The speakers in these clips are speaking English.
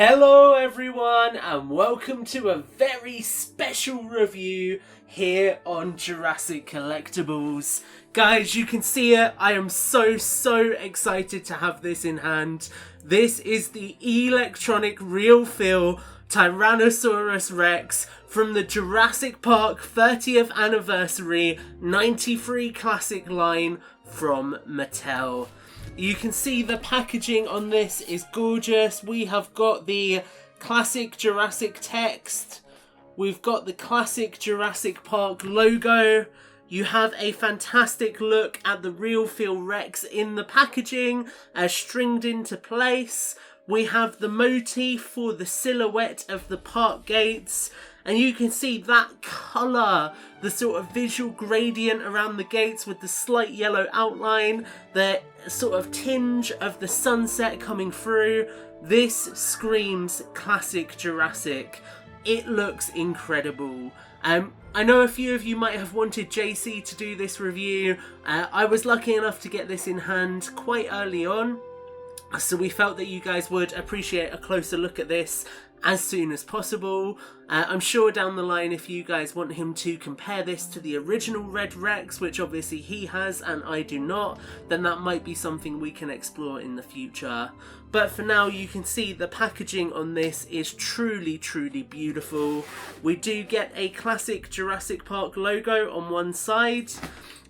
Hello everyone and welcome to a very special review here on Jurassic Collectibles. Guys, you can see it, I am so excited to have this in hand. This is the electronic real feel Tyrannosaurus Rex from the Jurassic Park 30th Anniversary 93 Classic line from Mattel. You can see the packaging on this is gorgeous. We have got the classic Jurassic text. We've got the classic Jurassic Park logo. You have a fantastic look at the real feel Rex in the packaging as stringed into place. We have the motif for the silhouette of the park gates. And you can see that colour, the sort of visual gradient around the gates with the slight yellow outline, the sort of tinge of the sunset coming through. This screams classic Jurassic. It looks incredible. I know a few of you might have wanted JC to do this review. I was lucky enough to get this in hand quite early on, so we felt that you guys would appreciate a closer look at this as soon as possible. I'm sure down the line, if you guys want him to compare this to the original Red Rex, which obviously he has and I do not, then that might be something we can explore in the future. But for now, you can see the packaging on this is truly beautiful. We do get a classic Jurassic Park logo on one side,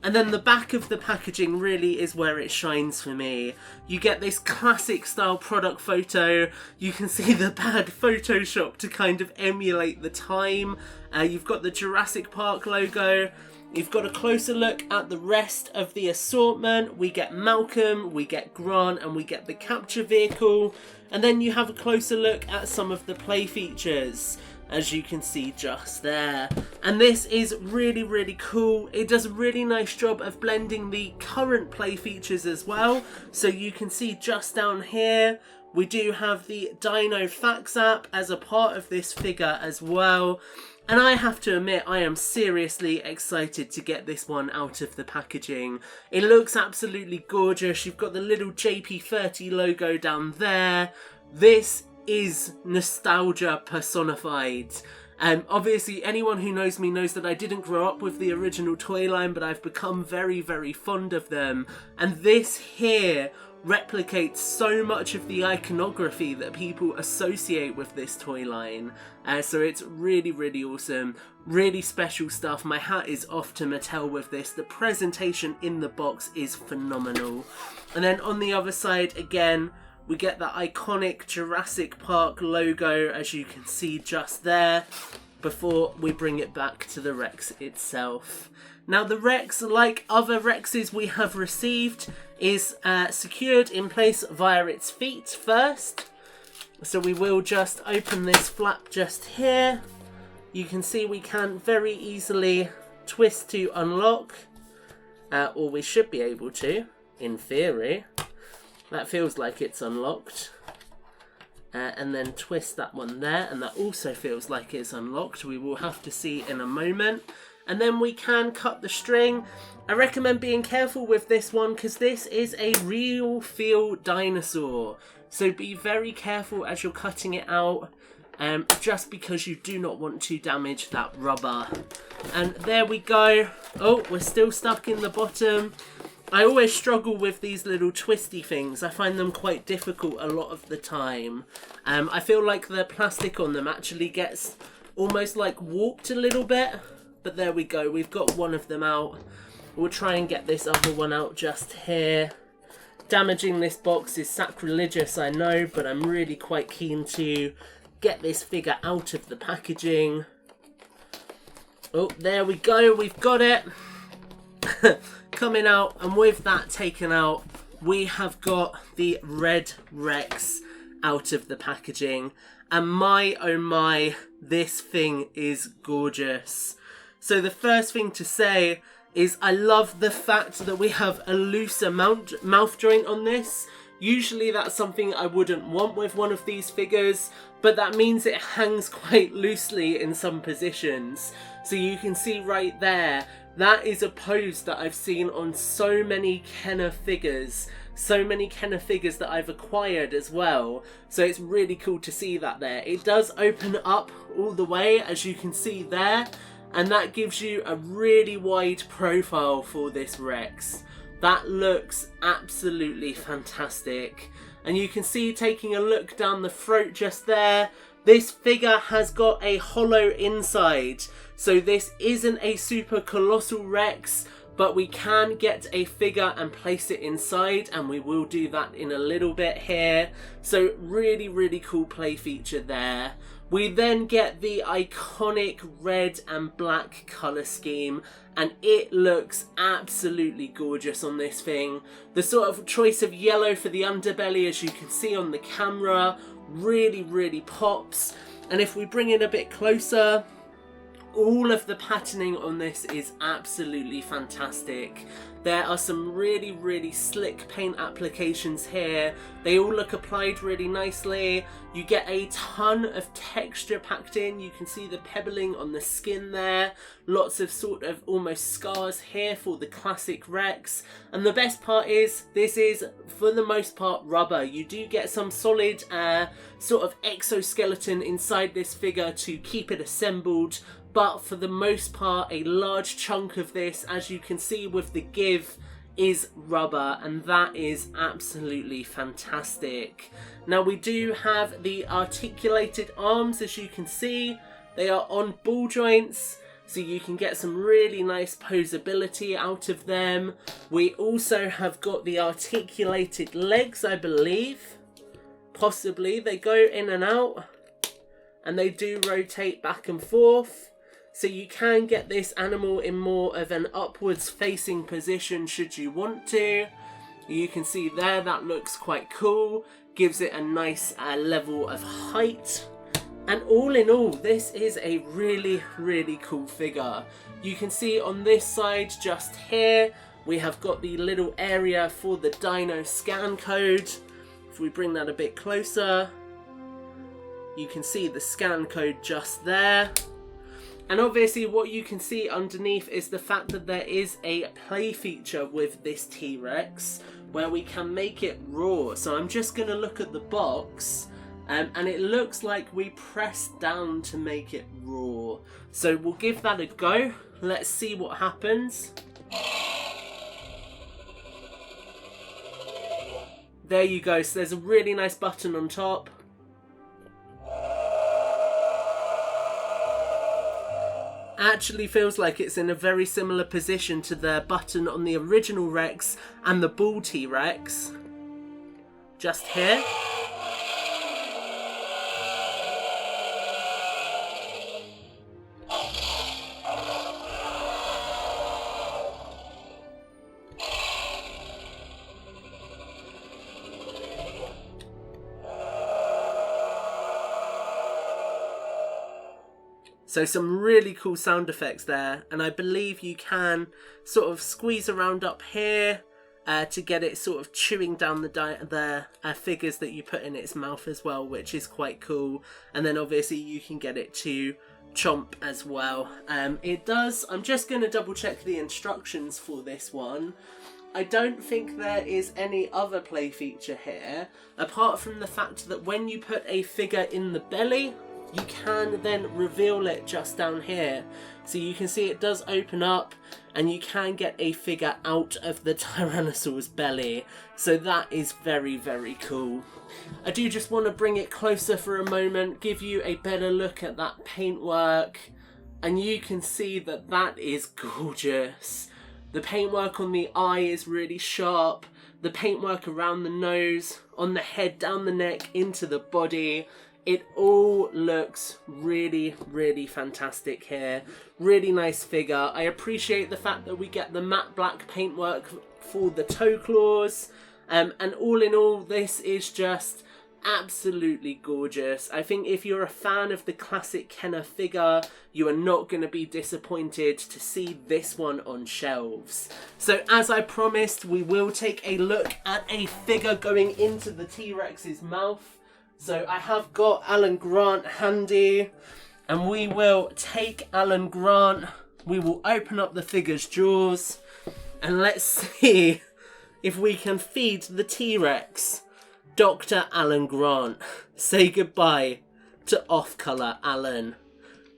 and then the back of the packaging really is where it shines for me. You get this classic style product photo. You can see the bad Photoshop to kind of emulate the time. You've got the Jurassic Park logo. You've got a closer look at the rest of the assortment. We get Malcolm, we get Grant, and we get the capture vehicle. And then you have a closer look at some of the play features, as you can see just there. And this is really cool. It does a really nice job of blending the current play features as well. So you can see just down here, we do have the Dino Facts app as a part of this figure as well. And I have to admit, I am seriously excited to get this one out of the packaging. It looks absolutely gorgeous. You've got the little JP30 logo down there. This is nostalgia personified. Obviously anyone who knows me knows that I didn't grow up with the original toy line, but I've become very fond of them. And this here replicates so much of the iconography that people associate with this toy line. So it's really awesome. Really special stuff. My hat is off to Mattel with this. The presentation in the box is phenomenal. And then on the other side, again, we get the iconic Jurassic Park logo, as you can see just there, before we bring it back to the Rex itself. Now the Rex, like other Rexes we have received, is secured in place via its feet first. So we will just open this flap just here. You can see we can very easily twist to unlock, or we should be able to, in theory. That feels like it's unlocked. And then twist that one there, and that also feels like it's unlocked. We will have to see in a moment. And then we can cut the string. I recommend being careful with this one because this is a real feel dinosaur. So be very careful as you're cutting it out, just because you do not want to damage that rubber. And there we go. Oh, we're still stuck in the bottom. I always struggle with these little twisty things. I find them quite difficult a lot of the time. I feel like the plastic on them actually gets almost like warped a little bit. But there we go, we've got one of them out. We'll try and get this other one out just here. Damaging this box is sacrilegious, I know, but I'm really quite keen to get this figure out of the packaging. Oh, there we go, we've got it. Coming out, and with that taken out, we have got the Red Rex out of the packaging. And my oh my, this thing is gorgeous. So the first thing to say is I love the fact that we have a looser mouth joint on this. Usually that's something I wouldn't want with one of these figures, but that means it hangs quite loosely in some positions. So you can see right there, that is a pose that I've seen on so many Kenner figures. so many Kenner figures that I've acquired as well. So it's really cool to see that there. It does open up all the way, as you can see there, and that gives you a really wide profile for this Rex. That looks absolutely fantastic. And you can see, taking a look down the throat just there, this figure has got a hollow inside. So this isn't a super colossal Rex, but we can get a figure and place it inside, and we will do that in a little bit here. So really, really cool play feature there. We then get the iconic red and black colour scheme, and it looks absolutely gorgeous on this thing. The sort of choice of yellow for the underbelly, as you can see on the camera, really, really pops. And if we bring in a bit closer, all of the patterning on this is absolutely fantastic. There are some really, really slick paint applications here. They all look applied really nicely. You get a ton of texture packed in. You can see the pebbling on the skin there. Lots of sort of almost scars here for the classic Rex. And the best part is, this is for the most part rubber. You do get some solid sort of exoskeleton inside this figure to keep it assembled. But for the most part, a large chunk of this, as you can see with the give, is rubber, and that is absolutely fantastic. Now we do have the articulated arms, as you can see. They are on ball joints, so you can get some really nice posability out of them. We also have got the articulated legs, I believe. Possibly. They go in and out, and they do rotate back and forth. So you can get this animal in more of an upwards facing position should you want to. You can see there, that looks quite cool. Gives it a nice level of height. And all in all, this is a really, really cool figure. You can see on this side just here, we have got the little area for the Dino scan code. If we bring that a bit closer, you can see the scan code just there. And obviously what you can see underneath is the fact that there is a play feature with this T-Rex where we can make it raw. So I'm just going to look at the box, and it looks like we press down to make it raw. So we'll give that a go. Let's see what happens. There you go. So there's a really nice button on top. Actually feels like it's in a very similar position to the button on the original Rex and the Bull T-Rex. Just here. So some really cool sound effects there, and I believe you can sort of squeeze around up here to get it sort of chewing down the figures that you put in its mouth as well, which is quite cool. And then obviously you can get it to chomp as well. It does. I'm just going to double check the instructions for this one. I don't think there is any other play feature here, apart from the fact that when you put a figure in the belly, you can then reveal it just down here. So you can see it does open up, and you can get a figure out of the Tyrannosaurus belly. So that is very, very cool. I do just want to bring it closer for a moment, give you a better look at that paintwork, and you can see that that is gorgeous. The paintwork on the eye is really sharp. The paintwork around the nose, on the head, down the neck, into the body. It all looks really, really fantastic here. Really nice figure. I appreciate the fact that we get the matte black paintwork for the toe claws. And all in all, this is just absolutely gorgeous. I think if you're a fan of the classic Kenner figure, you are not going to be disappointed to see this one on shelves. So as I promised, we will take a look at a figure going into the T-Rex's mouth. So I have got Alan Grant handy, and we will take Alan Grant, we will open up the figure's jaws, and let's see if we can feed the T-Rex Dr. Alan Grant. Say goodbye to off-colour Alan.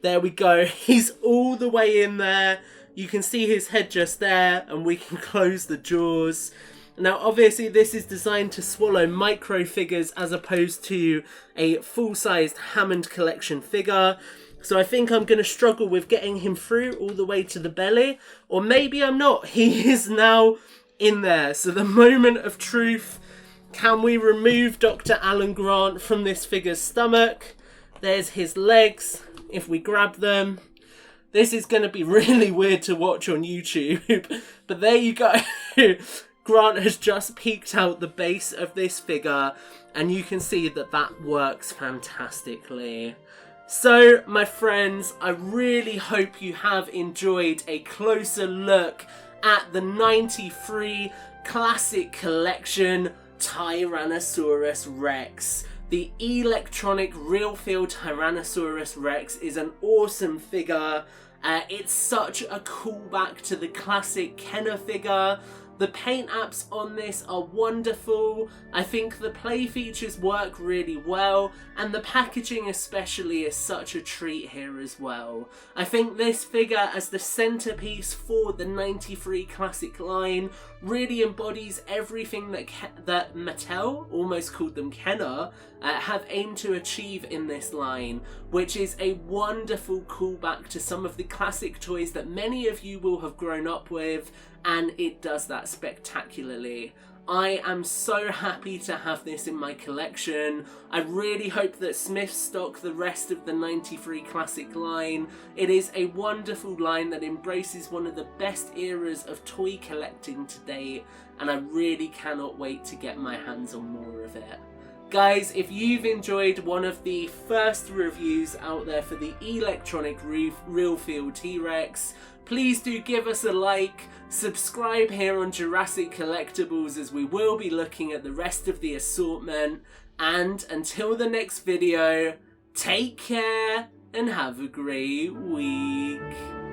There we go. He's all the way in there. You can see his head just there, and we can close the jaws. Now, obviously, this is designed to swallow micro figures as opposed to a full-sized Hammond collection figure. So I think I'm going to struggle with getting him through all the way to the belly. Or maybe I'm not. He is now in there. So the moment of truth. Can we remove Dr. Alan Grant from this figure's stomach? There's his legs. If we grab them. This is going to be really weird to watch on YouTube. But there you go. Grant has just peeked out the base of this figure. And you can see that that works fantastically. So, my friends, I really hope you have enjoyed a closer look at the 93 Classic Collection Tyrannosaurus Rex. The electronic real-feel Tyrannosaurus Rex is an awesome figure. It's such a callback to the classic Kenner figure. The paint apps on this are wonderful. I think the play features work really well, and the packaging especially is such a treat here as well. I think this figure as the centerpiece for the 93 Classic line really embodies everything that Mattel, almost called them Kenner, have aimed to achieve in this line, which is a wonderful callback to some of the classic toys that many of you will have grown up with, and it does that spectacularly. I am so happy to have this in my collection. I really hope that Smith stock the rest of the 93 Classic line. It is a wonderful line that embraces one of the best eras of toy collecting to date, and I really cannot wait to get my hands on more of it. Guys, if you've enjoyed one of the first reviews out there for the electronic real feel T-Rex, please do give us a like, subscribe here on Jurassic Collectibles as we will be looking at the rest of the assortment, and until the next video, take care and have a great week.